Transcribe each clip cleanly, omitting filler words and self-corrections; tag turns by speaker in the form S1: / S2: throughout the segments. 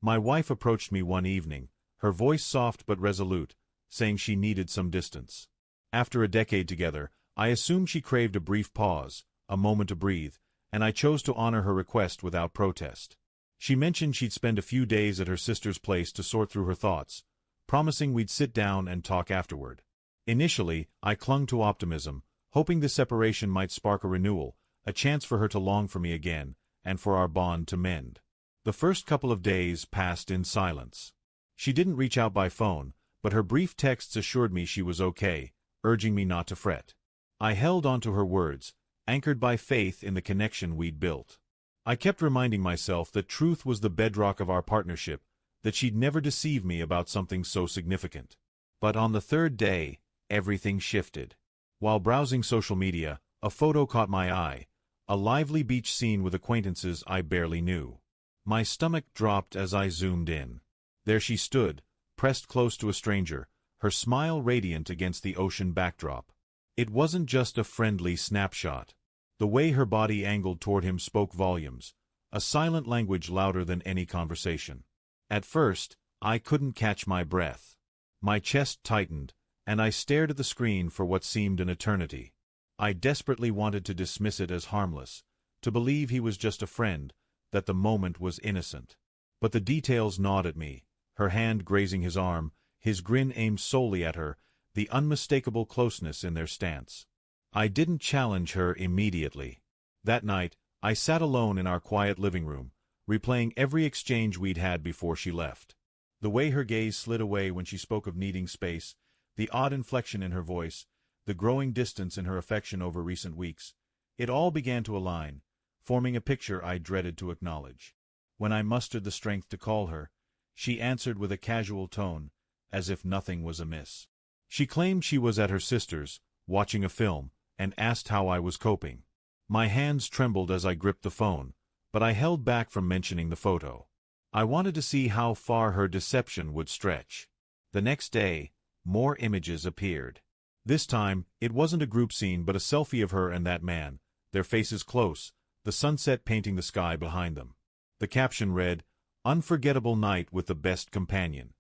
S1: My wife approached me one evening, her voice soft but resolute, saying she needed some distance. After a decade together, I assumed she craved a brief pause, a moment to breathe, and I chose to honor her request without protest. She mentioned she'd spend a few days at her sister's place to sort through her thoughts, promising we'd sit down and talk afterward. Initially, I clung to optimism, hoping the separation might spark a renewal, a chance for her to long for me again, and for our bond to mend. The first couple of days passed in silence. She didn't reach out by phone, but her brief texts assured me she was okay, urging me not to fret. I held on to her words, anchored by faith in the connection we'd built. I kept reminding myself that truth was the bedrock of our partnership, that she'd never deceive me about something so significant. But on the third day, everything shifted. While browsing social media, a photo caught my eye, a lively beach scene with acquaintances I barely knew. My stomach dropped as I zoomed in. There she stood, pressed close to a stranger, her smile radiant against the ocean backdrop. It wasn't just a friendly snapshot. The way her body angled toward him spoke volumes, a silent language louder than any conversation. At first, I couldn't catch my breath. My chest tightened, and I stared at the screen for what seemed an eternity. I desperately wanted to dismiss it as harmless, to believe he was just a friend, that the moment was innocent. But the details gnawed at me, her hand grazing his arm, his grin aimed solely at her, the unmistakable closeness in their stance. I didn't challenge her immediately. That night, I sat alone in our quiet living room, replaying every exchange we'd had before she left. The way her gaze slid away when she spoke of needing space, the odd inflection in her voice, the growing distance in her affection over recent weeks, it all began to align, forming a picture I dreaded to acknowledge. When I mustered the strength to call her, she answered with a casual tone, as if nothing was amiss. She claimed she was at her sister's, watching a film, and asked how I was coping. My hands trembled as I gripped the phone, but I held back from mentioning the photo. I wanted to see how far her deception would stretch. The next day, more images appeared. This time, it wasn't a group scene but a selfie of her and that man, their faces close, the sunset painting the sky behind them. The caption read, "Unforgettable night with the best companion."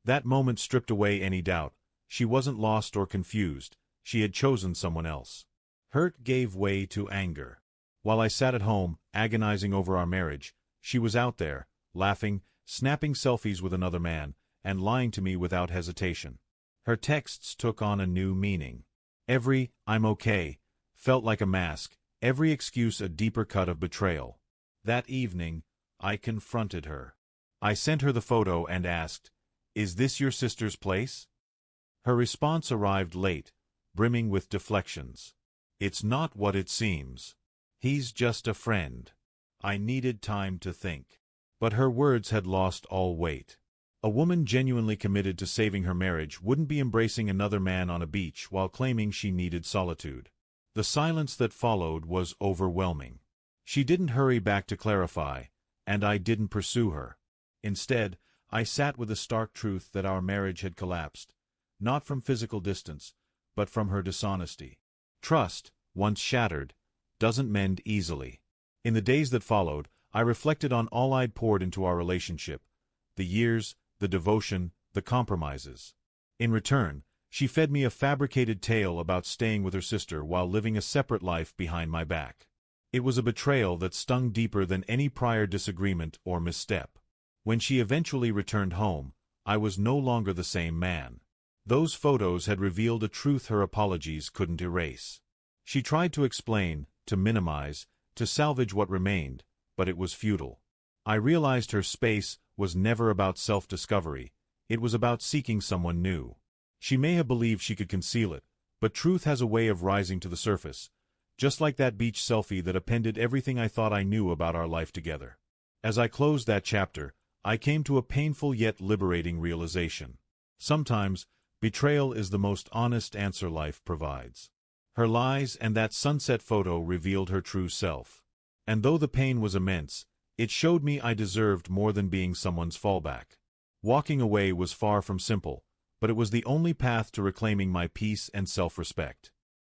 S1: That moment stripped away any doubt. She wasn't lost or confused. She had chosen someone else. Hurt gave way to anger. While I sat at home, agonizing over our marriage, she was out there, laughing, snapping selfies with another man, and lying to me without hesitation. Her texts took on a new meaning. Every "I'm okay" felt like a mask, every excuse a deeper cut of betrayal. That evening, I confronted her. I sent her the photo and asked, "Is this your sister's place?" Her response arrived late, brimming with deflections. "It's not what it seems. He's just a friend." I needed time to think. But her words had lost all weight. A woman genuinely committed to saving her marriage wouldn't be embracing another man on a beach while claiming she needed solitude. The silence that followed was overwhelming. She didn't hurry back to clarify, and I didn't pursue her. Instead, I sat with the stark truth that our marriage had collapsed, not from physical distance, but from her dishonesty. Trust, once shattered, doesn't mend easily. In the days that followed, I reflected on all I'd poured into our relationship, the years, the devotion, the compromises. In return, she fed me a fabricated tale about staying with her sister while living a separate life behind my back. It was a betrayal that stung deeper than any prior disagreement or misstep. When she eventually returned home, I was no longer the same man. Those photos had revealed a truth her apologies couldn't erase. She tried to explain, to minimize, to salvage what remained, but it was futile. I realized her space was never about self-discovery, it was about seeking someone new. She may have believed she could conceal it, but truth has a way of rising to the surface, just like that beach selfie that appended everything I thought I knew about our life together. As I closed that chapter, I came to a painful yet liberating realization. Sometimes, betrayal is the most honest answer life provides. Her lies and that sunset photo revealed her true self. And though the pain was immense, it showed me I deserved more than being someone's fallback. Walking away was far from simple, but it was the only path to reclaiming my peace and self-respect.